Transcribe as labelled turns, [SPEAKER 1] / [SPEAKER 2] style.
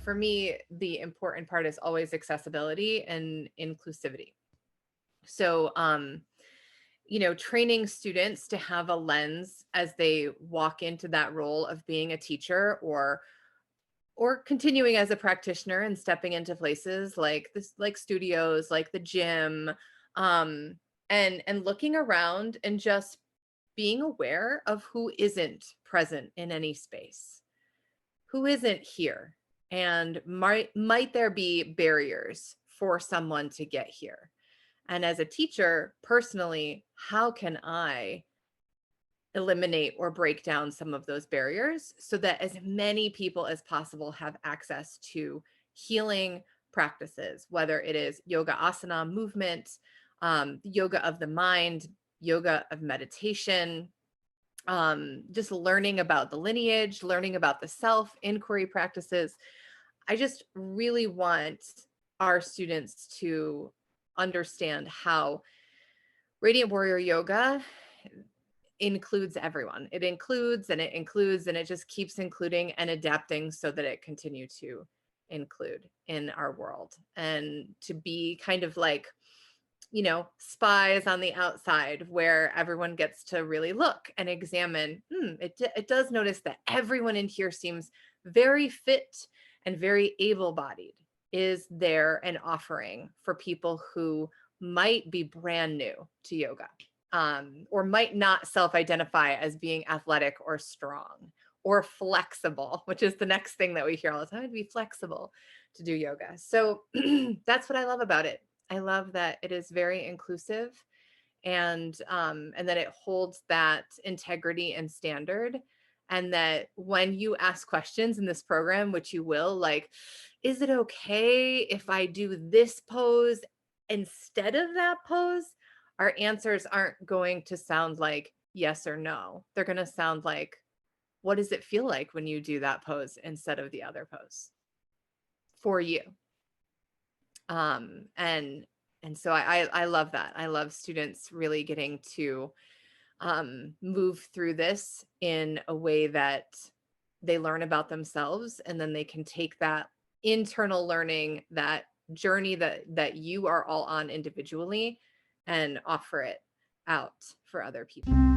[SPEAKER 1] for me, the important part is always accessibility and inclusivity. So, training students to have a lens as they walk into that role of being a teacher, or continuing as a practitioner and stepping into places like this, like studios, like the gym, and looking around and just being aware of who isn't present in any space, who isn't here, and might there be barriers for someone to get here. And as a teacher, personally, how can I eliminate or break down some of those barriers so that as many people as possible have access to healing practices, whether it is yoga asana movement, yoga of the mind, yoga of meditation, just learning about the lineage, learning about the self, inquiry practices. I just really want our students to understand how Radiant Warrior Yoga includes everyone. It includes and it includes, and it just keeps including and adapting so that it continue to include in our world, and to be kind of like, spies on the outside where everyone gets to really look and examine. It does notice that everyone in here seems very fit and very able-bodied. Is there an offering for people who might be brand new to yoga, or might not self-identify as being athletic or strong or flexible, which is the next thing that we hear all the time, to be flexible to do yoga. So that's what I love about it. I love that it is very inclusive, and that it holds that integrity and standard. And that when you ask questions in this program, which you will, like, is it okay if I do this pose instead of that pose? Our answers aren't going to sound like yes or no. They're going to sound like, what does it feel like when you do that pose instead of the other pose for you? And so I love that. I love students really getting to move through this in a way that they learn about themselves, and then they can take that internal learning, that journey that you are all on individually, and offer it out for other people.